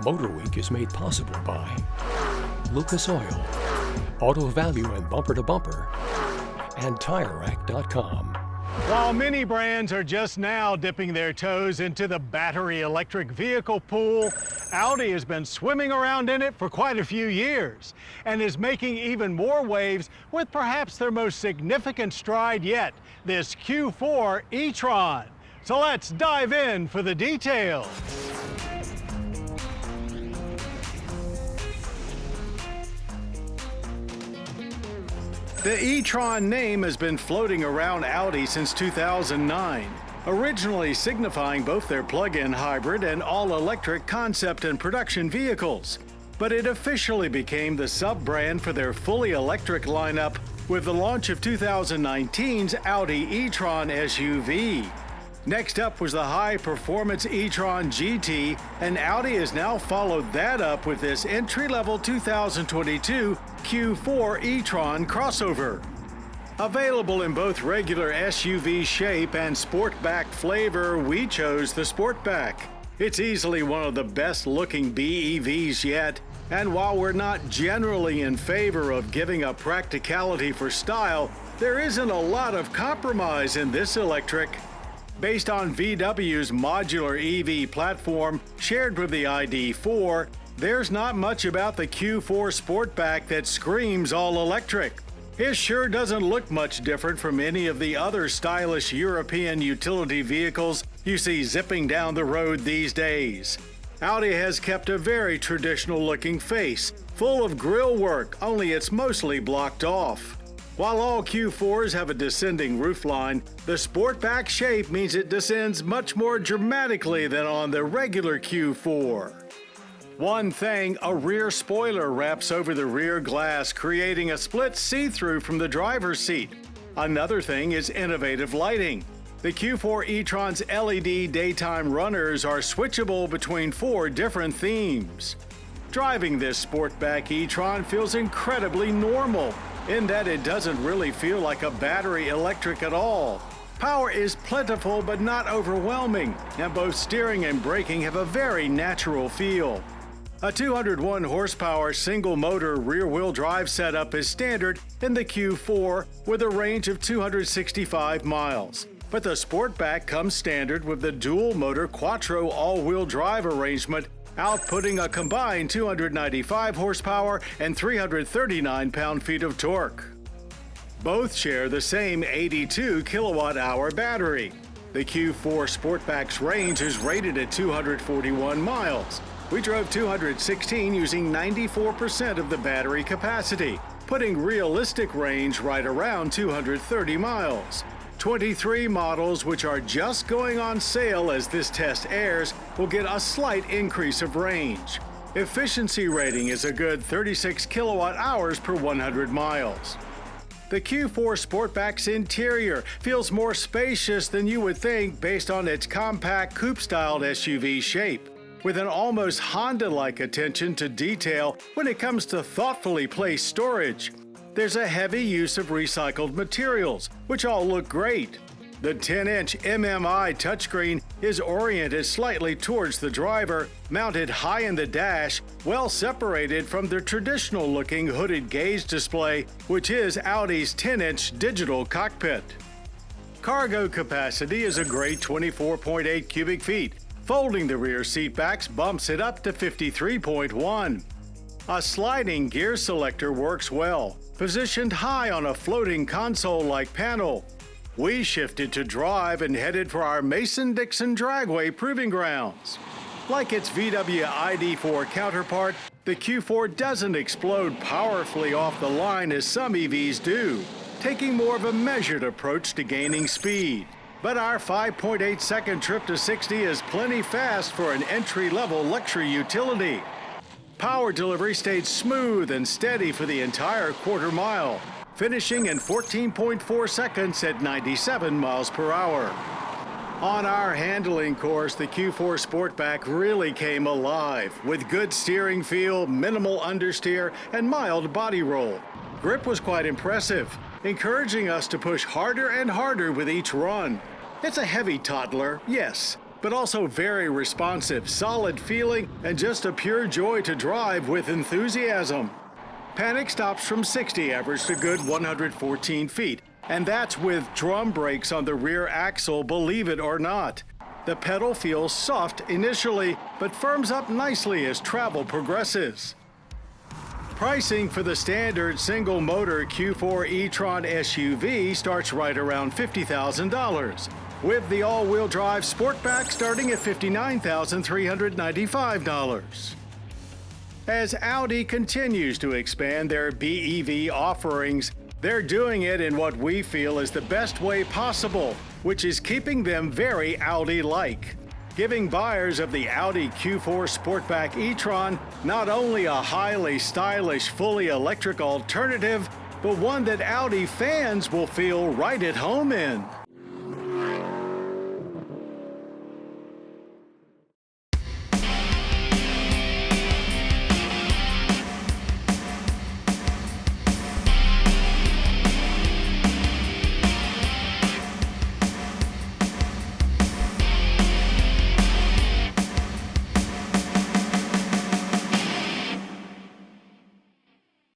MotorWeek is made possible by Lucas Oil, Auto Value and Bumper to Bumper, and TireRack.com. While many brands are just now dipping their toes into the battery electric vehicle pool, Audi has been swimming around in it for quite a few years and is making even more waves with perhaps their most significant stride yet, this Q4 e-tron. So let's dive in for the details. The e-tron name has been floating around Audi since 2009, originally signifying both their plug-in hybrid and all-electric concept and production vehicles. But it officially became the sub-brand for their fully electric lineup with the launch of 2019's Audi e-tron SUV. Next up was the high-performance e-tron GT, and Audi has now followed that up with this entry-level 2022 Q4 e-tron crossover. Available in both regular SUV shape and Sportback flavor, we chose the Sportback. It's easily one of the best-looking BEVs yet, and while we're not generally in favor of giving up practicality for style, there isn't a lot of compromise in this electric. Based on VW's modular EV platform shared with the ID4, there's not much about the Q4 Sportback that screams all electric. It sure doesn't look much different from any of the other stylish European utility vehicles you see zipping down the road these days. Audi has kept a very traditional-looking face, full of grille work, only it's mostly blocked off. While all Q4s have a descending roofline, the Sportback shape means it descends much more dramatically than on the regular Q4. One thing, a rear spoiler wraps over the rear glass, creating a split see-through from the driver's seat. Another thing is innovative lighting. The Q4 e-tron's LED daytime runners are switchable between 4 different themes. Driving this Sportback e-tron feels incredibly normal, in that it doesn't really feel like a battery electric at all. Power is plentiful but not overwhelming, and both steering and braking have a very natural feel. A 201 horsepower single-motor rear-wheel drive setup is standard in the Q4 with a range of 265 miles. But the Sportback comes standard with the dual-motor Quattro all-wheel drive arrangement, outputting a combined 295 horsepower and 339 pound-feet of torque. Both share the same 82 kilowatt-hour battery. The Q4 Sportback's range is rated at 241 miles. We drove 216 using 94% of the battery capacity, putting realistic range right around 230 miles. 23 models, which are just going on sale as this test airs, will get a slight increase of range. Efficiency rating is a good 36 kilowatt hours per 100 miles. The Q4 Sportback's interior feels more spacious than you would think based on its compact coupe-styled SUV shape, with an almost Honda-like attention to detail when it comes to thoughtfully placed storage. There's a heavy use of recycled materials, which all look great. The 10-inch MMI touchscreen is oriented slightly towards the driver, mounted high in the dash, well separated from the traditional-looking hooded gauge display, which is Audi's 10-inch digital cockpit. Cargo capacity is a great 24.8 cubic feet. Folding the rear seat backs bumps it up to 53.1. A sliding gear selector works well, positioned high on a floating console-like panel. We shifted to drive and headed for our Mason-Dixon Dragway proving grounds. Like its VW ID4 counterpart, the Q4 doesn't explode powerfully off the line as some EVs do, taking more of a measured approach to gaining speed. But our 5.8-second trip to 60 is plenty fast for an entry-level luxury utility. Power delivery stayed smooth and steady for the entire quarter mile, finishing in 14.4 seconds at 97 miles per hour. On our handling course, the Q4 Sportback really came alive, with good steering feel, minimal understeer, and mild body roll. Grip was quite impressive, encouraging us to push harder and harder with each run. It's a heavy toddler, yes, but also very responsive, solid feeling, and just a pure joy to drive with enthusiasm. Panic stops from 60 average to good 114 feet, and that's with drum brakes on the rear axle, believe it or not. The pedal feels soft initially, but firms up nicely as travel progresses. Pricing for the standard single-motor Q4 e-tron SUV starts right around $50,000, with the all-wheel drive Sportback starting at $59,395. As Audi continues to expand their BEV offerings, they're doing it in what we feel is the best way possible, which is keeping them very Audi-like, giving buyers of the Audi Q4 Sportback e-tron not only a highly stylish, fully electric alternative, but one that Audi fans will feel right at home in.